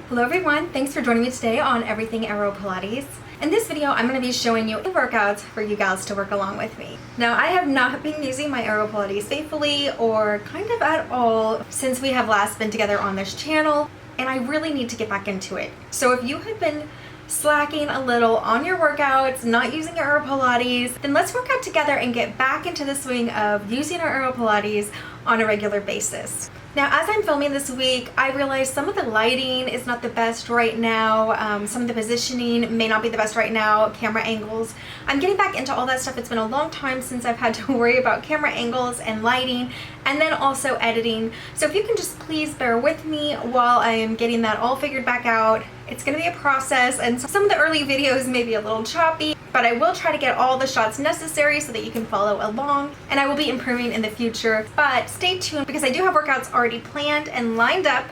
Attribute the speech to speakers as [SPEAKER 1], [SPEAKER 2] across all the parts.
[SPEAKER 1] Hello everyone, thanks for joining me today on Everything AeroPilates. In this video, I'm going to be showing you workouts for you gals to work along with me. Now, I have not been using my AeroPilates faithfully or kind of at all since we have last been together on this channel, and I really need to get back into it. So if you have been slacking a little on your workouts, not using your AeroPilates, then let's work out together and get back into the swing of using our AeroPilates on a regular basis. Now, as I'm filming this week, I realize some of the lighting is not the best right now. Some of the positioning may not be the best right now, camera angles. I'm getting back into all that stuff. It's been a long time since I've had to worry about camera angles and lighting, and then also editing. So if you can just please bear with me while I am getting that all figured back out. It's gonna be a process, and some of the early videos may be a little choppy, but I will try to get all the shots necessary so that you can follow along, and I will be improving in the future. But stay tuned because I do have workouts already planned and lined up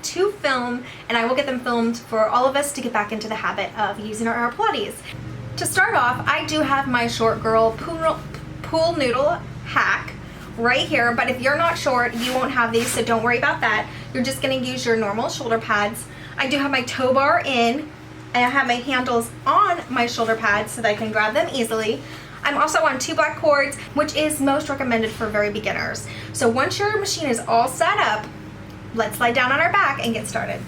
[SPEAKER 1] to film, and I will get them filmed for all of us to get back into the habit of using our Pilates. To start off, I do have my short girl pool noodle hack right here, but if you're not short, you won't have these, so don't worry about that. You're just gonna use your normal shoulder pads. I do have my tow bar in, and I have my handles on my shoulder pads so that I can grab them easily. I'm also on 2 black cords, which is most recommended for very beginners. So once your machine is all set up, let's lie down on our back and get started.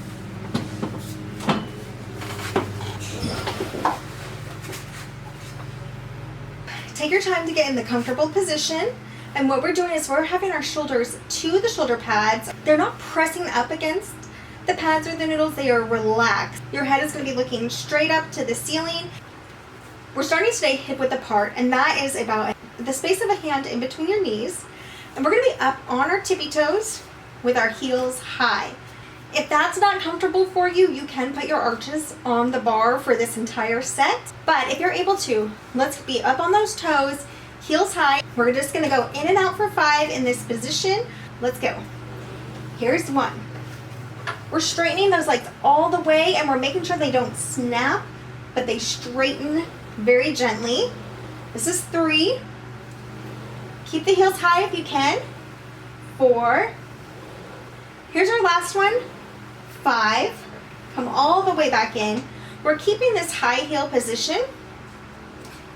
[SPEAKER 1] Take your time to get in the comfortable position. And what we're doing is we're having our shoulders to the shoulder pads. They're not pressing up against the pads or the noodles, they are relaxed. Your head is going to be looking straight up to the ceiling. We're starting today hip width apart, and that is about the space of a hand in between your knees. And we're going to be up on our tippy toes with our heels high. If that's not comfortable for you, you can put your arches on the bar for this entire set. But if you're able to, let's be up on those toes, heels high. We're just going to go in and out for 5 in this position. Let's go. Here's 1. We're straightening those legs all the way, and we're making sure they don't snap, but they straighten very gently. This is 3. Keep the heels high if you can. 4. Here's our last one. 5. Come all the way back in. We're keeping this high heel position,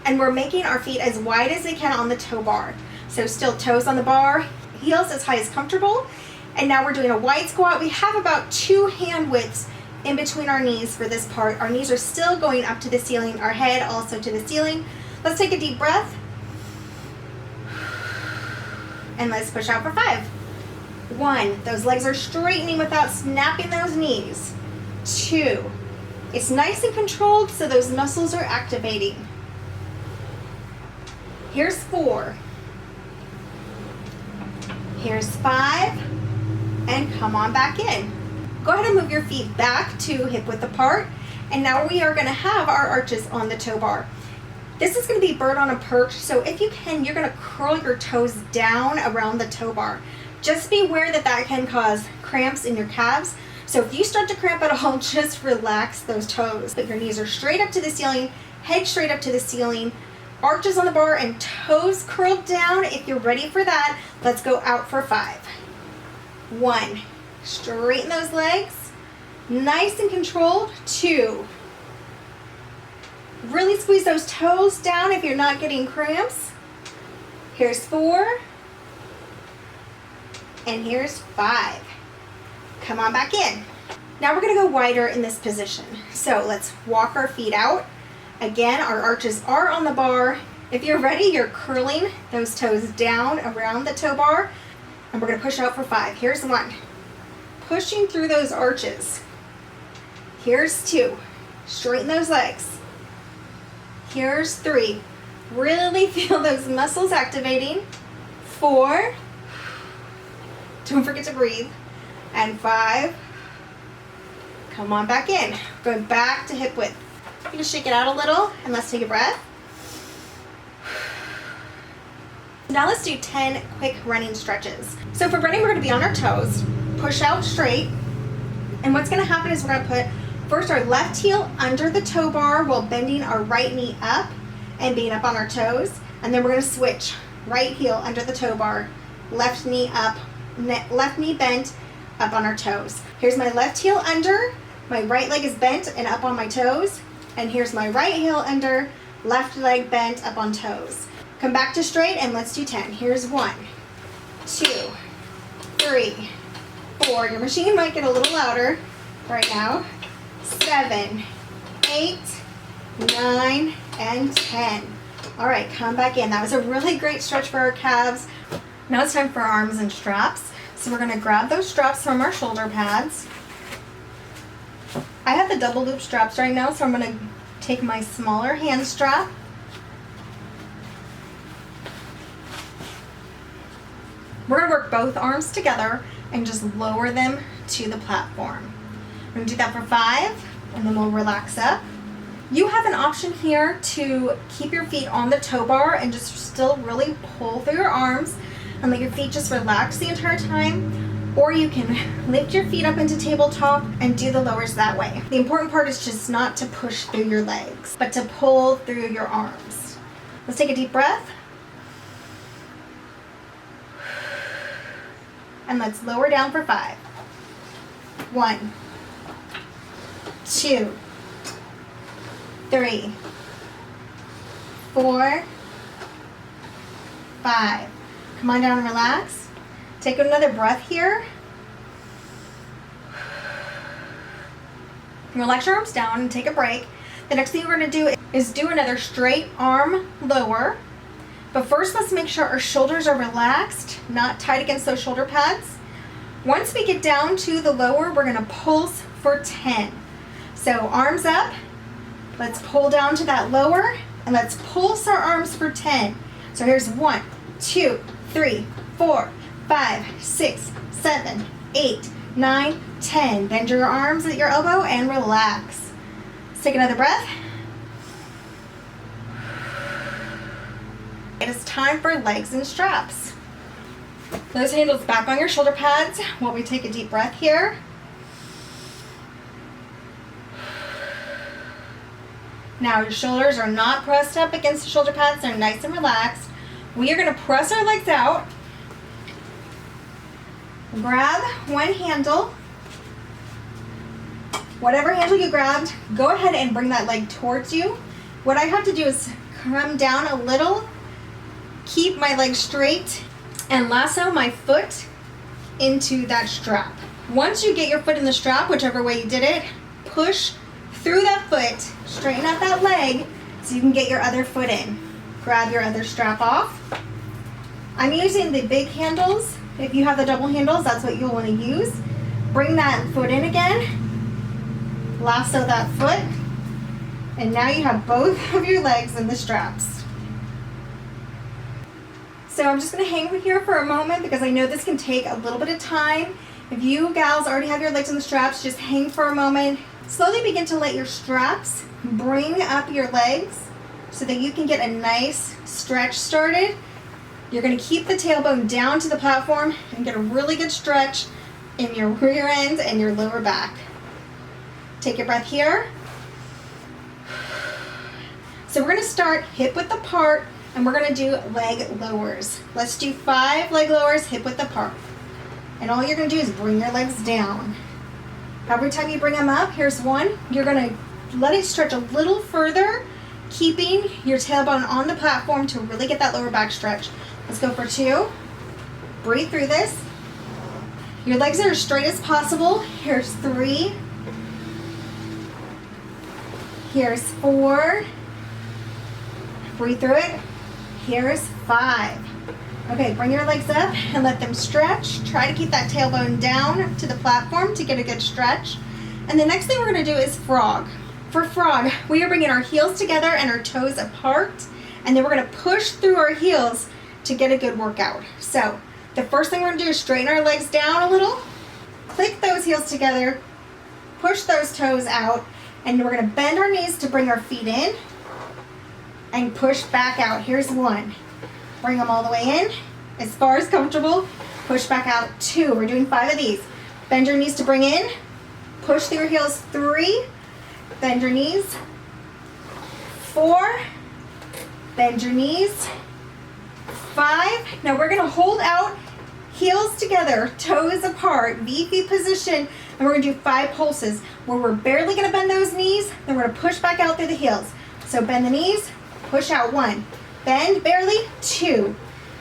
[SPEAKER 1] and we're making our feet as wide as they can on the toe bar. So still toes on the bar, heels as high as comfortable. And now we're doing a wide squat. We have about 2 hand widths in between our knees for this part. Our knees are still going up to the ceiling, our head also to the ceiling. Let's take a deep breath. And let's push out for 5. 1, those legs are straightening without snapping those knees. 2, it's nice and controlled so those muscles are activating. Here's 4. Here's 5. And come on back in. Go ahead and move your feet back to hip width apart. And now we are going to have our arches on the toe bar. This is going to be bird on a perch, so if you can, you're going to curl your toes down around the toe bar. Just be aware that that can cause cramps in your calves. So if you start to cramp at all, just relax those toes. But your knees are straight up to the ceiling, head straight up to the ceiling, arches on the bar, and toes curled down. If you're ready for that, let's go out for 5. 1, straighten those legs, nice and controlled. 2, really squeeze those toes down if you're not getting cramps. Here's 4, and here's 5. Come on back in. Now we're going to go wider in this position. So let's walk our feet out. Again, our arches are on the bar. If you're ready, you're curling those toes down around the toe bar. And we're going to push out for 5. Here's 1. Pushing through those arches. Here's 2. Straighten those legs. Here's 3. Really feel those muscles activating. 4. Don't forget to breathe. And 5. Come on back in. Going back to hip width. You can shake it out a little, and let's take a breath. Now let's do 10 quick running stretches. So for running, we're going to be on our toes, push out straight, and what's going to happen is we're going to put first our left heel under the toe bar while bending our right knee up and being up on our toes, and then we're going to switch right heel under the toe bar, left knee up, left knee bent, up on our toes. Here's my left heel under, My right leg is bent and up on my toes. And here's my right heel under, left leg bent up on toes. Come back to straight and let's do 10. Here's 1, 2, 3, 4. Your machine might get a little louder right now. 7, 8, 9, and 10. All right, come back in. That was a really great stretch for our calves. Now it's time for arms and straps. So we're gonna grab those straps from our shoulder pads. I have the double loop straps right now, so I'm gonna take my smaller hand strap. We're gonna work both arms together and just lower them to the platform. We're gonna do that for 5, and then we'll relax up. You have an option here to keep your feet on the toe bar and just still really pull through your arms and let your feet just relax the entire time. Or you can lift your feet up into tabletop and do the lowers that way. The important part is just not to push through your legs, but to pull through your arms. Let's take a deep breath. And let's lower down for 5. 1, 2, 3, 4, 5. Come on down and relax. Take another breath here. Relax your arms down and take a break. The next thing we're going to do is do another straight arm lower. But first, let's make sure our shoulders are relaxed, not tight against those shoulder pads. Once we get down to the lower, we're going to pulse for 10. So arms up. Let's pull down to that lower, and let's pulse our arms for 10. So here's 1, 2, 3, 4, 5, 6, 7, 8, 9, 10. Bend your arms at your elbow and relax. Let's take another breath. It is time for legs and straps. Those handles back on your shoulder pads while we take a deep breath here. Now your shoulders are not pressed up against the shoulder pads, they're nice and relaxed. We are going to press our legs out. Grab one handle. Whatever handle you grabbed, go ahead and bring that leg towards you. What I have to do is come down a little, keep my leg straight, and lasso my foot into that strap. Once you get your foot in the strap, whichever way you did it, push through that foot, straighten out that leg so you can get your other foot in. Grab your other strap off. I'm using the big handles. If you have the double handles, that's what you'll want to use. Bring that foot in again, lasso that foot, and now you have both of your legs in the straps. So I'm just going to hang here for a moment because I know this can take a little bit of time. If you gals already have your legs in the straps, just hang for a moment. Slowly begin to let your straps bring up your legs so that you can get a nice stretch started. You're going to keep the tailbone down to the platform and get a really good stretch in your rear end and your lower back. Take your breath here. So we're going to start hip width apart and we're going to do leg lowers. Let's do 5 leg lowers hip width apart. And all you're going to do is bring your legs down. Every time you bring them up, here's 1. You're going to let it stretch a little further, keeping your tailbone on the platform to really get that lower back stretch. Let's go for 2. Breathe through this. Your legs are as straight as possible. Here's 3. Here's 4. Breathe through it. Here's 5. Okay, bring your legs up and let them stretch. Try to keep that tailbone down to the platform to get a good stretch. And the next thing we're going to do is frog. For frog, we are bringing our heels together and our toes apart, and then we're going to push through our heels to get a good workout. So the first thing we're going to do is straighten our legs down a little, click those heels together, push those toes out, and we're going to bend our knees to bring our feet in and push back out. Here's 1. Bring them all the way in, as far as comfortable. Push back out. 2. We're doing 5 of these. Bend your knees to bring in. Push through your heels. 3. Bend your knees. 4. Bend your knees. 5. Now we're going to hold out Heels together, toes apart, V position, and we're gonna do 5 pulses where we're barely gonna bend those knees, then we're gonna push back out through the heels. So bend the knees, push out 1, bend barely, 2,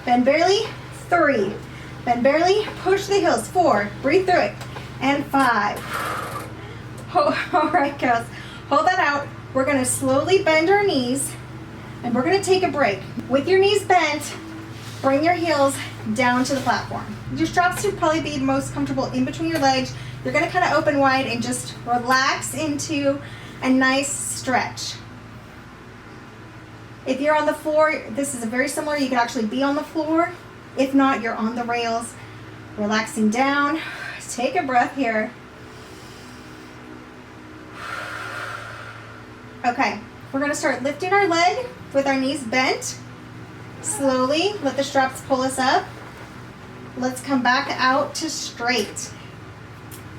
[SPEAKER 1] bend barely, 3, bend barely, push the heels, 4, breathe through it, and 5. All right, girls, hold that out. We're gonna slowly bend our knees, and we're gonna take a break. With your knees bent, bring your heels down to the platform. Your straps should probably be most comfortable in between your legs. You're gonna kind of open wide and just relax into a nice stretch. If you're on the floor, this is very similar. You could actually be on the floor. If not, you're on the rails, relaxing down. Take a breath here. Okay, we're gonna start lifting our leg with our knees bent. Slowly, let the straps pull us up. Let's come back out to straight.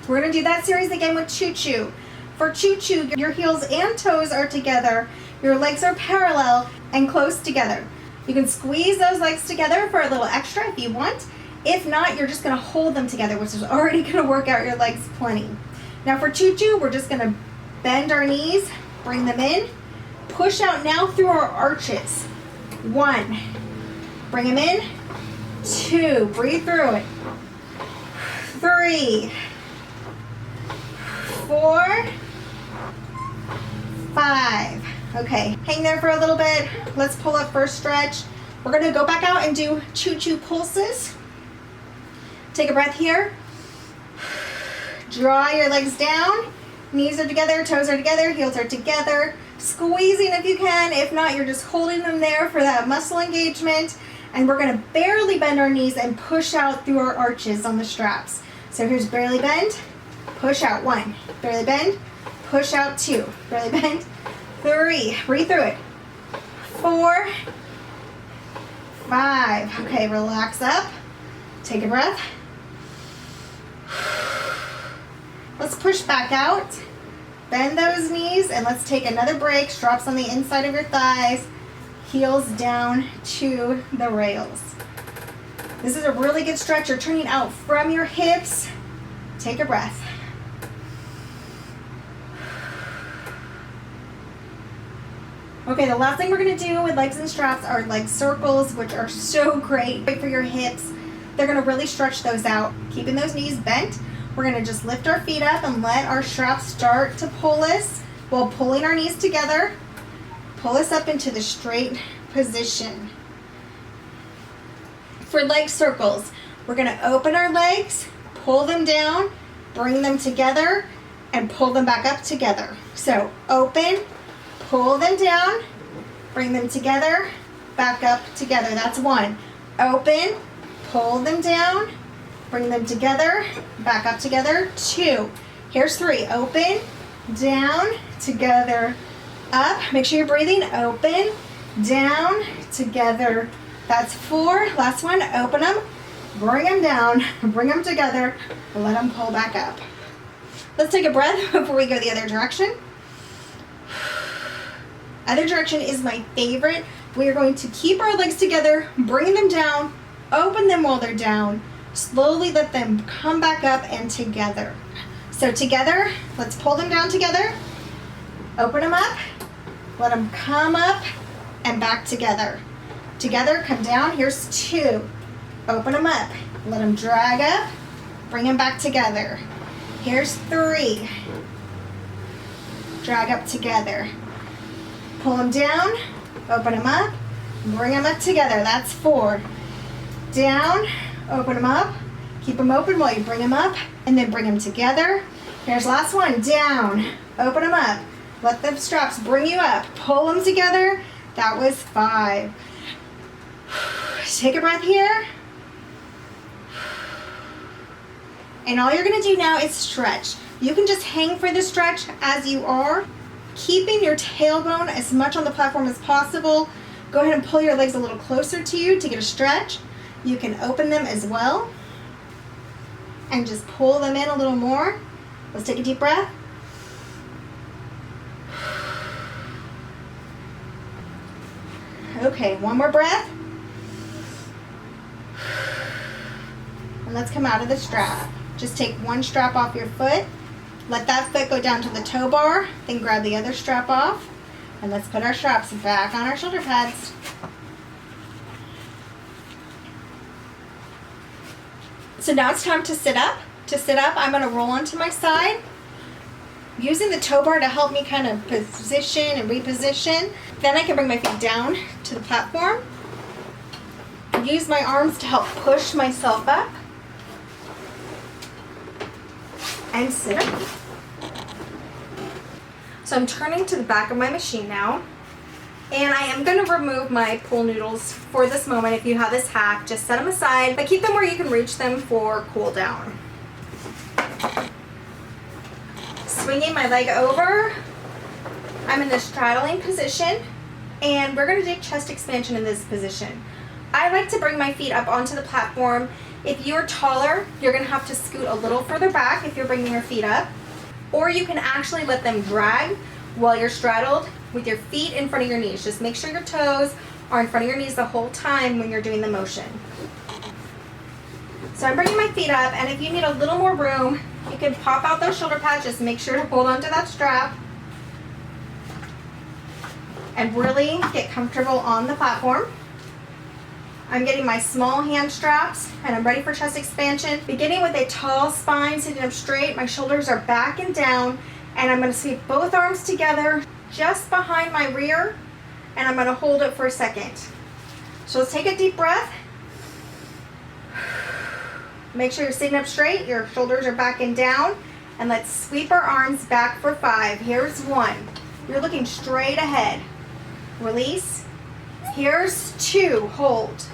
[SPEAKER 1] We're gonna do that series again with choo-choo. For choo-choo, your heels and toes are together, your legs are parallel and close together. You can squeeze those legs together for a little extra if you want. If not, you're just gonna hold them together, which is already gonna work out your legs plenty. Now for choo-choo, we're just gonna bend our knees, bring them in, push out now through our arches. 1, bring them in, 2, breathe through it, 3, 4, 5. Okay, hang there for a little bit. Let's pull up for a stretch. We're gonna go back out and do choo-choo pulses. Take a breath here. Draw your legs down. Knees are together, toes are together, heels are together. Squeezing if you can. If not, you're just holding them there for that muscle engagement. And we're gonna barely bend our knees and push out through our arches on the straps. So here's barely bend, push out 1, barely bend, push out 2, barely bend, 3, breathe through it, 4, 5. Okay, relax up, take a breath. Let's push back out, bend those knees, and let's take another break. Straps on the inside of your thighs, heels down to the rails. This is a really good stretch. You're turning out from your hips. Take a breath. Okay, the last thing we're gonna do with legs and straps are leg circles, which are so great for your hips. They're gonna really stretch those out. Keeping those knees bent, we're gonna just lift our feet up and let our straps start to pull us while pulling our knees together. Pull us up into the straight position. For leg circles, we're gonna open our legs, pull them down, bring them together, and pull them back up together. So open, pull them down, bring them together, back up together. That's 1. Open, pull them down, bring them together, back up together. 2. Here's 3. Open, down, together, up. Make sure you're breathing. Open, down, together. That's 4. Last one. Open them, bring them down, bring them together, let them pull back up. Let's take a breath before we go the other direction. Other direction is my favorite. We are going to keep our legs together, bring them down, open them while they're down, slowly let them come back up and together. So together, let's pull them down together, open them up, let them come up and back together. Together, come down. Here's 2. Open them up, let them drag up, bring them back together. Here's 3. Drag up together. Pull them down, open them up, bring them up together. That's 4. Down, open them up, keep them open while you bring them up, and then bring them together. Here's last one. Down, open them up, let the straps bring you up, pull them together. That was 5. Take a breath here. And all you're gonna do now is stretch. You can just hang for the stretch as you are, keeping your tailbone as much on the platform as possible. Go ahead and pull your legs a little closer to you to get a stretch. You can open them as well and just pull them in a little more. Let's take a deep breath. Okay, one more breath. and let's come out of the strap. Just take one strap off your foot, let that foot go down to the toe bar, then grab the other strap off, and let's put our straps back on our shoulder pads. So now it's time to sit up. To sit up, I'm gonna roll onto my side, using the toe bar to help me kind of position and reposition. Then I can bring my feet down to the platform. Use my arms to help push myself up. And sit up. So I'm turning to the back of my machine now. And I am going to remove my pool noodles for this moment. If you have this hack, just set them aside, but keep them where you can reach them for cool down. Swinging my leg over, I'm in the straddling position, and we're going to do chest expansion in this position. I like to bring my feet up onto the platform. If you're taller, you're going to have to scoot a little further back if you're bringing your feet up, or you can actually let them drag while you're straddled with your feet in front of your knees. Just make sure your toes are in front of your knees the whole time when you're doing the motion. So I'm bringing my feet up, and if you need a little more room, you can pop out those shoulder pads. Just make sure to hold on to that strap and really get comfortable on the platform. I'm getting my small hand straps, and I'm ready for chest expansion. Beginning with a tall spine, sitting up straight, my shoulders are back and down, and I'm going to sweep both arms together just behind my rear, and I'm going to hold it for a second. So let's take a deep breath. Make sure you're sitting up straight, your shoulders are back and down, and let's sweep our arms back for 5. Here's 1. You're looking straight ahead. Release. Here's 2. Hold.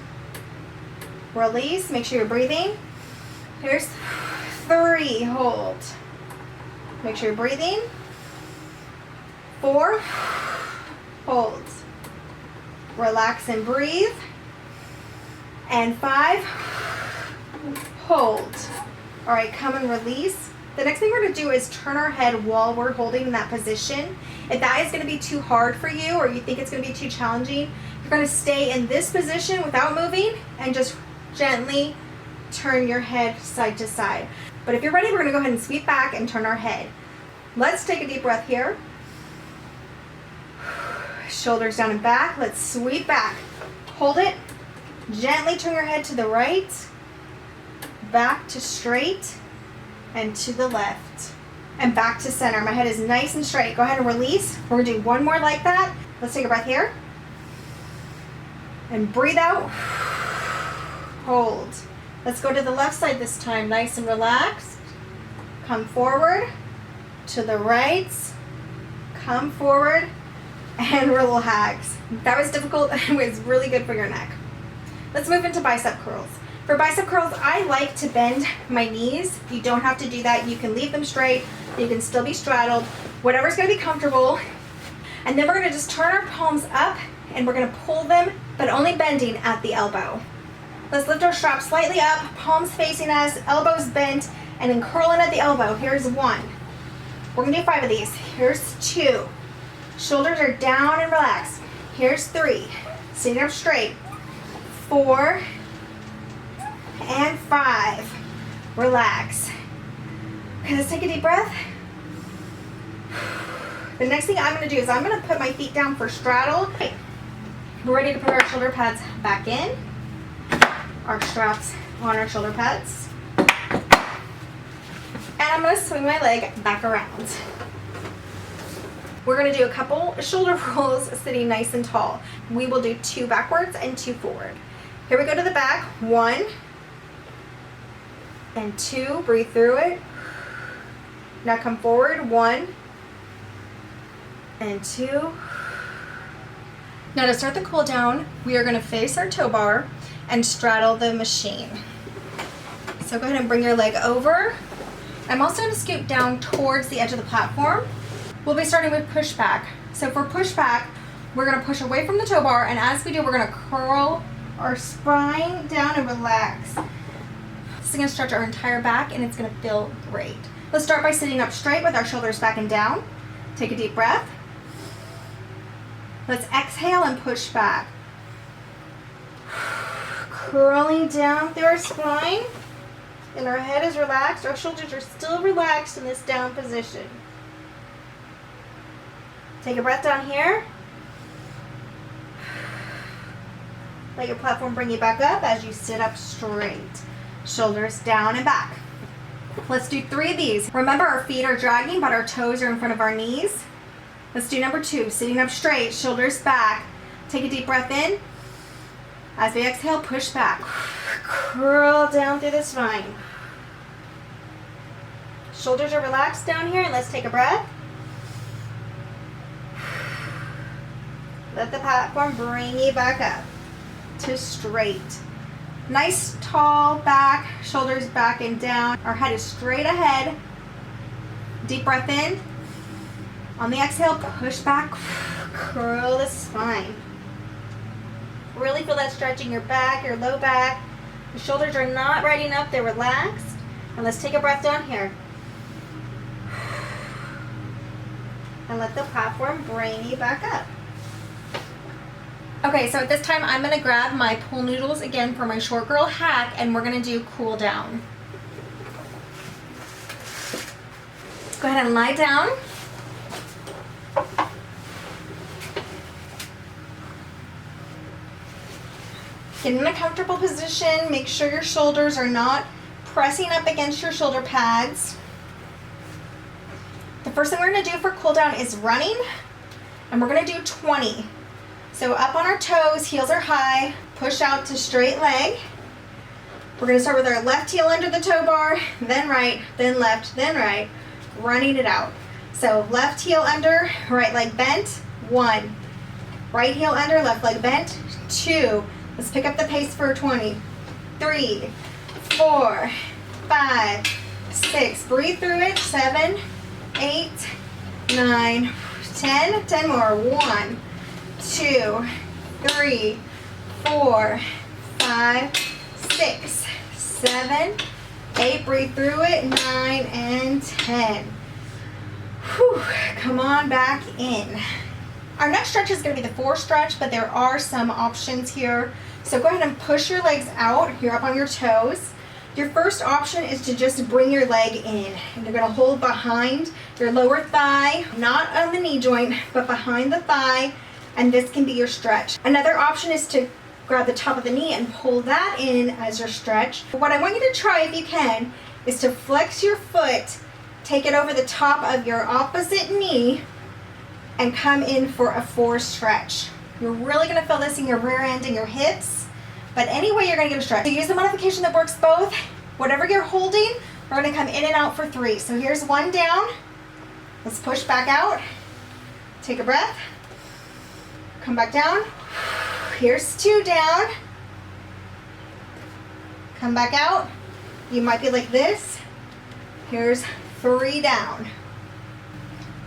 [SPEAKER 1] Release. Make sure you're breathing. Here's 3. Hold. Make sure you're breathing. 4. Hold. Relax and breathe. And 5. Hold. All right, come and release. The next thing we're going to do is turn our head while we're holding in that position. If that is going to be too hard for you, or you think it's going to be too challenging, you're going to stay in this position without moving and just gently turn your head side to side. But if you're ready, we're going to go ahead and sweep back and turn our head. Let's take a deep breath here. Shoulders down and back. Let's sweep back. Hold it. Gently turn your head to the right, back to straight, and to the left, and back to center. My head is nice and straight. Go ahead and release. We're going to do one more like that. Let's take a breath here. And breathe out. Hold. Let's go to the left side this time. Nice and relaxed. Come forward. To the right. Come forward. And relax. That was difficult. It was really good for your neck. Let's move into bicep curls. For bicep curls, I like to bend my knees. You don't have to do that. You can leave them straight. You can still be straddled. Whatever's going to be comfortable. And then we're going to just turn our palms up, and we're going to pull them, but only bending at the elbow. Let's lift our straps slightly up, palms facing us, elbows bent, and then curl in at the elbow. Here's 1. We're going to do 5 of these. Here's 2. Shoulders are down and relaxed. Here's 3. Sitting up straight. 4. And 5. Relax. Okay, let's take a deep breath. The next thing I'm going to do is I'm going to put my feet down for straddle. We're ready to put our shoulder pads back in. Our straps on our shoulder pads. And I'm going to swing my leg back around. We're going to do a couple shoulder rolls sitting nice and tall. We will do 2 backwards and 2 forward. Here we go to the back. 1 and 2. Breathe through it. Now come forward. 1 and 2. Now to start the cool down, we are going to face our toe bar and straddle the machine. So go ahead and bring your leg over. I'm also going to scoot down towards the edge of the platform. We'll be starting with push back. So for push back, we're going to push away from the toe bar, and as we do, we're going to curl our spine down and relax. This is going to stretch our entire back, and it's going to feel great. Let's start by sitting up straight with our shoulders back and down. Take a deep breath. Let's exhale and push back. Curling down through our spine. and our head is relaxed. Our shoulders are still relaxed in this down position. Take a breath down here. Let your platform bring you back up as you sit up straight. Shoulders down and back. Let's do 3 of these. Remember, our feet are dragging, but our toes are in front of our knees. Let's do number 2, sitting up straight, shoulders back. Take a deep breath in. As we exhale, push back. Curl down through the spine. Shoulders are relaxed down here, and let's take a breath. Let the platform bring you back up to straight. Nice tall back, shoulders back and down. Our head is straight ahead. Deep breath in. On the exhale, push back, curl the spine. Really feel that stretch in your back, your low back. The shoulders are not riding up, they're relaxed. And let's take a breath down here. And let the platform bring you back up. Okay, so at this time I'm gonna grab my pool noodles again for my short girl hack, and we're gonna do cool down. Go ahead and lie down. Get in a comfortable position. Make sure your shoulders are not pressing up against your shoulder pads. The first thing we're gonna do for cool down is running, and we're gonna do 20. So up on our toes, heels are high, push out to straight leg. We're gonna start with our left heel under the toe bar, then right, then left, then right, running it out. So left heel under, right leg bent, 1. Right heel under, left leg bent, 2. Let's pick up the pace for 20. 3, 4, 5, 6. Breathe through it. 7, 8, 9, 10. 10 more. 1, 2, 3, 4, 5, 6, 7, 8. Breathe through it. 9 and 10. Whew. Come on back in. Our next stretch is going to be the 4 stretch, but there are some options here. So go ahead and push your legs out. You're up on your toes. Your first option is to just bring your leg in, and you're going to hold behind your lower thigh, not on the knee joint, but behind the thigh, and this can be your stretch. Another option is to grab the top of the knee and pull that in as your stretch. What I want you to try, if you can, is to flex your foot, take it over the top of your opposite knee, and come in for a 4 stretch. You're really going to feel this in your rear end and your hips, but anyway, you're going to get a stretch. So use the modification that works both. Whatever you're holding, we're going to come in and out for 3. So here's 1 down. Let's push back out. Take a breath. Come back down. Here's 2 down. Come back out. You might be like this. Here's 3 down.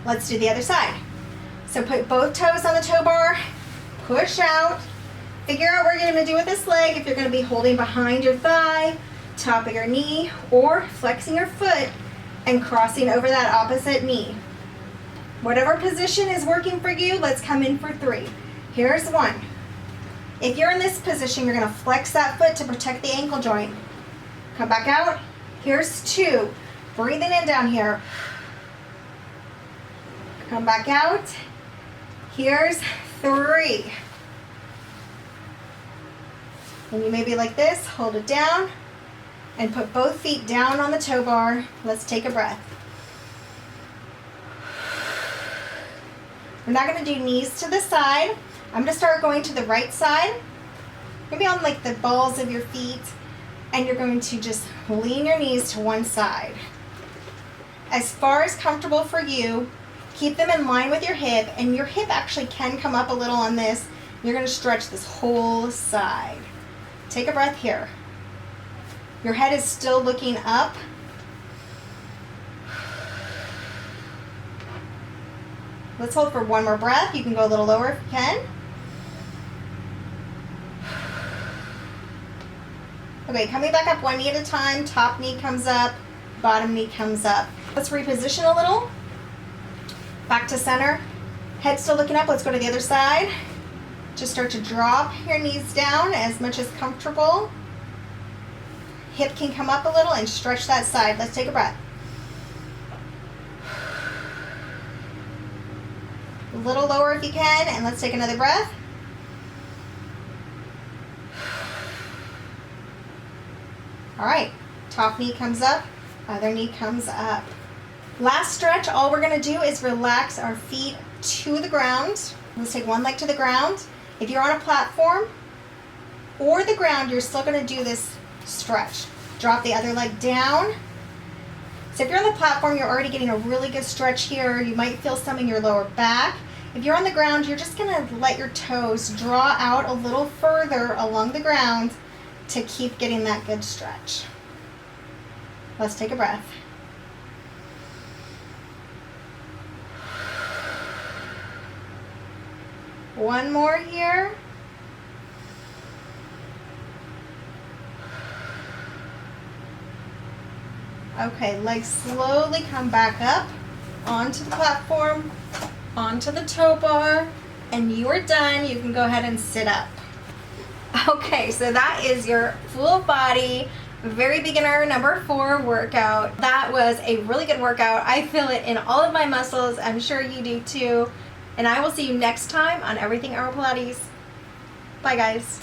[SPEAKER 1] Let's do the other side. So put both toes on the toe bar, push out, figure out what you're going to do with this leg, if you're going to be holding behind your thigh, top of your knee, or flexing your foot and crossing over that opposite knee. Whatever position is working for you, let's come in for 3. Here's 1. If you're in this position, you're going to flex that foot to protect the ankle joint. Come back out. Here's 2. Breathing in down here. Come back out. Here's 3. And you may be like this, hold it down, and put both feet down on the toe bar. Let's take a breath. We're not going to do knees to the side. I'm going to start going to the right side, maybe on like the balls of your feet, and you're going to just lean your knees to one side. As far as comfortable for you, keep them in line with your hip, and your hip actually can come up a little on this. You're going to stretch this whole side. Take a breath here. Your head is still looking up. Let's hold for 1 more breath. You can go a little lower if you can. Okay, coming back up 1 knee at a time. Top knee comes up, bottom knee comes up. Let's reposition a little. Back to center. Head still looking up. Let's go to the other side. Just start to drop your knees down as much as comfortable. hip can come up a little and stretch that side. Let's take a breath. A little lower if you can, and let's take another breath. All right, top knee comes up, other knee comes up. Last stretch, all we're gonna do is relax our feet to the ground. Let's take one leg to the ground. If you're on a platform or the ground, you're still gonna do this stretch. Drop the other leg down. So if you're on the platform, you're already getting a really good stretch here. You might feel some in your lower back. If you're on the ground, you're just gonna let your toes draw out a little further along the ground to keep getting that good stretch. Let's take a breath. One more here. Okay, legs slowly come back up onto the platform, onto the tow bar, and you are done. You can go ahead and sit up. Okay, so that is your full body, very beginner number 4 workout. That was a really good workout. I feel it in all of my muscles. I'm sure you do too. And I will see you next time on Everything AeroPilates. Bye guys.